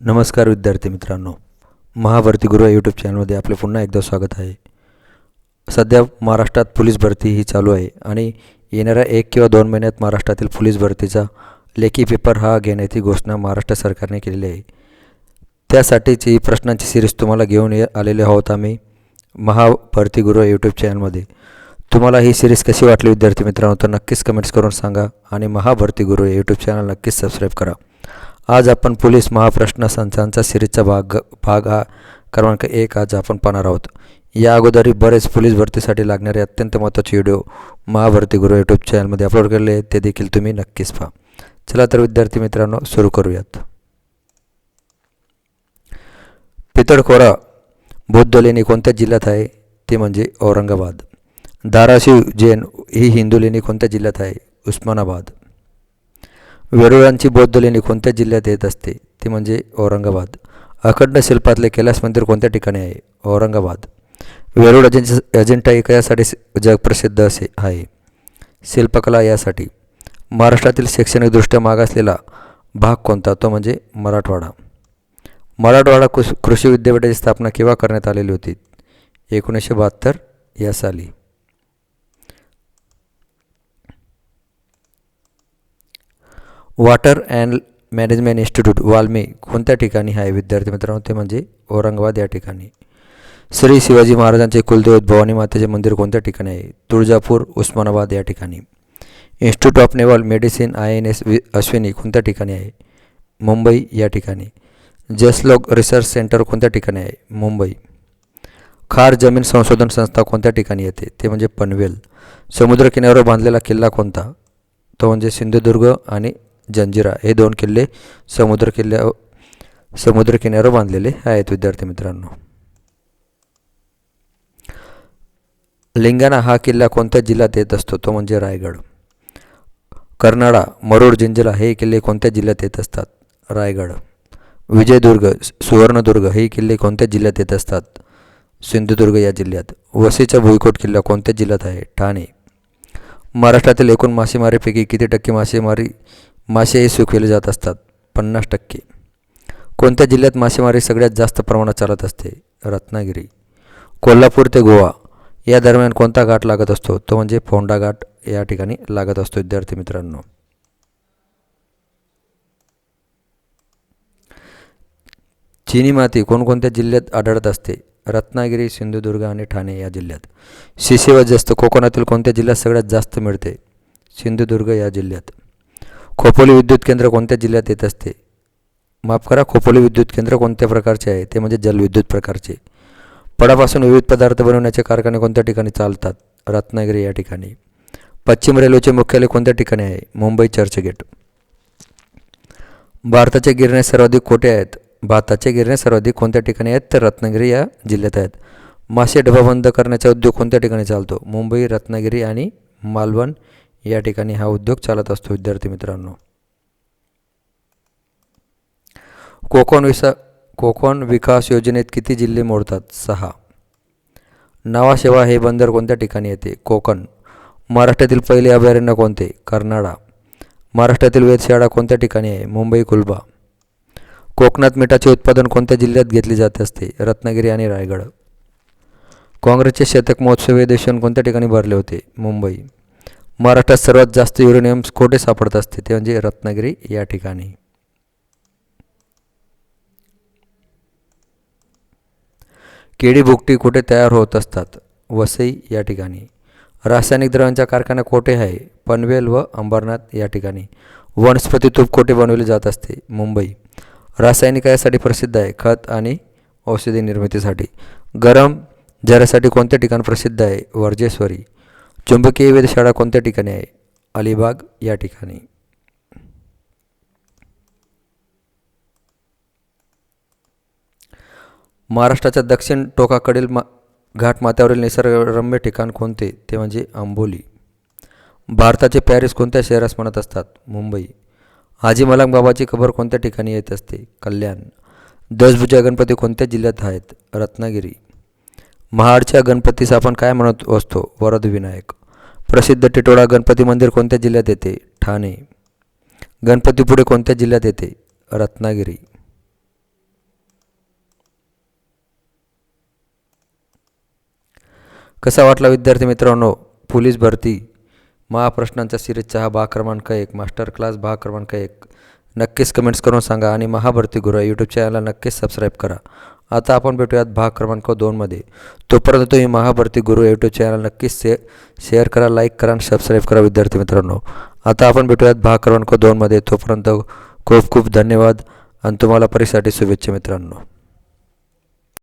नमस्कार विद्यार्थी मित्रांनो, महाभरती गुरु या यूट्यूब चॅनलमध्ये आपले पुन्हा एकदा स्वागत आहे. सध्या महाराष्ट्रात पोलीस भरती ही चालू आहे आणि येणाऱ्या 1 किंवा 2 महिन्यात महाराष्ट्रातील पोलीस भरतीचा लेखी पेपर हा घेण्याची घोषणा महाराष्ट्र सरकारने केलेली आहे. त्यासाठीची प्रश्नांची सिरीज तुम्हाला घेऊन आलेले आहोत आम्ही महाभरती गुरु या यूट्यूब चॅनलमध्ये. तुम्हाला ही सिरीज कशी वाटली विद्यार्थी मित्रांनो, तर नक्कीच कमेंट्स करून सांगा आणि महाभरती गुरु या यूट्यूब चॅनल नक्कीच सबस्क्राईब करा. आज आपण पोलीस महाप्रश्न संचांचा सिरीजचा भाग हा क्रमांक 1 आज आपण पाहणार आहोत. या अगोदरही बरेच पोलीस भरतीसाठी लागणारे अत्यंत महत्त्वाचे व्हिडिओ महाभरती गुरु यूट्यूब चॅनलमध्ये अपलोड केलेले आहेत, ते देखील तुम्ही नक्कीच पहा. चला तर विद्यार्थी मित्रांनो सुरू करूयात. पितळखोरा बौद्ध लेणी कोणत्या जिल्ह्यात आहे, ते म्हणजे औरंगाबाद. धाराशिव जैन ही हिंदू लेणी कोणत्या जिल्ह्यात आहे, उस्मानाबाद. वेरूळांची बौद्ध लेणी कोणत्या जिल्ह्यात येत असते, ते म्हणजे औरंगाबाद. अखंड शिल्पातले कैलास मंदिर कोणत्या ठिकाणी आहे, औरंगाबाद. वेरूळ अजिंठा यासाठी जगप्रसिद्ध असे आहे, शिल्पकला यासाठी. महाराष्ट्रातील शैक्षणिकदृष्ट्या मागासलेला भाग कोणता, तो म्हणजे मराठवाडा. मराठवाडा कृषी विद्यापीठाची स्थापना केव्हा करण्यात आलेली होती, 1972 या साली. Water and management institute WALMI कोणत्या ठिकाणी आहे विद्यार्थी मित्रांनो, ते म्हणजे औरंगाबाद या ठिकाणी. श्री शिवाजी महाराजांचे कुलदैवत भवानी मातेचे मंदिर कोणत्या ठिकाणी आहे, तुळजापूर, उस्मानाबाद या ठिकाणी. Institute of naval medicine INS Ashwini कोणत्या ठिकाणी आहे, मुंबई या ठिकाणी. जसलोक रिसर्च सेंटर कोणत्या ठिकाणी आहे, मुंबई. खार जमीन संशोधन संस्था कोणत्या ठिकाणी येते, ते म्हणजे पनवेल. समुद्रकिनाऱ्यावर बांधलेला किल्ला कोणता, तो म्हणजे सिंधुदुर्ग आणि जंजिरा हे 2 किल्ले समुद्रकिनाऱ्यावर बांधलेले आहेत विद्यार्थी मित्रांनो. लिंगाणा हा किल्ला कोणत्या जिल्ह्यात येत असतो, तो म्हणजे रायगड. कर्नाळा, मरूड, जिंजला हे किल्ले कोणत्या जिल्ह्यात येत असतात, रायगड. विजयदुर्ग, सुवर्णदुर्ग हे किल्ले कोणत्या जिल्ह्यात येत असतात, सिंधुदुर्ग या जिल्ह्यात. वसईचा भुईकोट किल्ला कोणत्या जिल्ह्यात आहे, ठाणे. महाराष्ट्रातील एकूण मासेमारीपैकी किती टक्के मासेही सुकविले जात असतात, 50%. कोणत्या जिल्ह्यात मासेमारी सगळ्यात जास्त प्रमाणात चालत असते, रत्नागिरी. कोल्हापूर ते गोवा या दरम्यान कोणता घाट लागत असतो, तो म्हणजे फोंडा घाट या ठिकाणी लागत असतो विद्यार्थी मित्रांनो. चिनी माती कोणकोणत्या जिल्ह्यात आढळत असते, रत्नागिरी, सिंधुदुर्ग आणि ठाणे या जिल्ह्यात. शिशी व जस्त कोकणातील कोणत्या जिल्ह्यात सगळ्यात जास्त मिळते, सिंधुदुर्ग या जिल्ह्यात. खोपोली विद्युत केंद्र कोणत्या जिल्ह्यात येत असते, खोपोली विद्युत केंद्र कोणत्या प्रकारचे आहे, ते म्हणजे जलविद्युत प्रकारचे. पडापासून विविध पदार्थ बनवण्याचे कारखाने कोणत्या ठिकाणी चालतात, रत्नागिरी या ठिकाणी. पश्चिम रेल्वेचे मुख्यालय कोणत्या ठिकाणी आहे, मुंबई चर्चगेट. भाताचे गिरणे सर्वाधिक कोणत्या ठिकाणी आहेत, तर रत्नागिरी या जिल्ह्यात आहेत. मासे डबा बंद करण्याचा उद्योग कोणत्या ठिकाणी चालतो, मुंबई, रत्नागिरी आणि मालवण या ठिकाणी हा उद्योग चालत असतो विद्यार्थी मित्रांनो. कोकण विकास योजनेत किती जिल्हे मोडतात, 6. नावाशेवा हे बंदर कोणत्या ठिकाणी येते, कोकण. महाराष्ट्रातील पहिले अभयारण्य कोणते, कर्नाळा. महाराष्ट्रातील वेधशाळा कोणत्या ठिकाणी आहे, मुंबई, कुलबा. कोकणात मिठाचे उत्पादन कोणत्या जिल्ह्यात घेतले जात असते, रत्नागिरी आणि रायगड. काँग्रेसचे शतक महोत्सवी अधिवेशन कोणत्या ठिकाणी भरले होते, मुंबई. महाराष्ट्रात सर्वात जास्त युरेनियम कोठे सापडत असते, ते म्हणजे रत्नागिरी या ठिकाणी. केळी भुकटी कुठे तयार होत असतात, वसई या ठिकाणी. रासायनिक द्रव्यांचा कारखाना कोठे आहे, पनवेल व अंबरनाथ या ठिकाणी. वनस्पती तूप कोठे बनवले जात असते, मुंबई. रासायनिक यासाठी प्रसिद्ध आहे, खत आणि औषधी निर्मितीसाठी. गरम झऱ्यासाठी कोणते ठिकाण प्रसिद्ध आहे, वर्जेश्वरी. चुंबकीय वेधशाळा कोणत्या ठिकाणी आहे, अलिबाग या ठिकाणी. महाराष्ट्राच्या दक्षिण टोकाकडील घाटमाथ्यावरील निसर्गरम्य ठिकाण कोणते, ते म्हणजे आंबोली. भारताचे पॅरिस कोणत्या शहरास म्हणत असतात, मुंबई. हाजी मलंग बाबाची कबर कोणत्या ठिकाणी येत असते, कल्याण. दशभुजा गणपती कोणत्या जिल्ह्यात आहेत, रत्नागिरी. महाडच्या गणपतीस आपण काय म्हणत असतो, वरदविनायक. प्रसिद्ध टिटोळा गणपती मंदिर कोणत्या जिल्ह्यात येते, ठाणे. गणपतीपुळे कोणत्या जिल्ह्यात येते, रत्नागिरी. कसा वाटला विद्यार्थी मित्रांनो पोलीस भरती महाप्रश्नांच्या सिरीजचा हा भाग क्रमांक 1 मास्टर क्लास भाग क्रमांक 1 नक्कीच कमेंट्स करून सांगा आणि महाभरती गुरु यूट्यूब चॅनलला नक्कीच सबस्क्राईब करा. आता आपण भेटूयात भाग क्रमांक 2मध्ये. तोपर्यंत तुम्ही महाभरती गुरु यूट्यूब चॅनल नक्कीच शेअर करा, लाईक करा आणि सबस्क्राईब करा विद्यार्थी मित्रांनो. आता आपण भेटूयात भाग क्रमांक 2मध्ये. तोपर्यंत खूप खूप धन्यवाद आणि तुम्हाला परीक्षेसाठी शुभेच्छा मित्रांनो.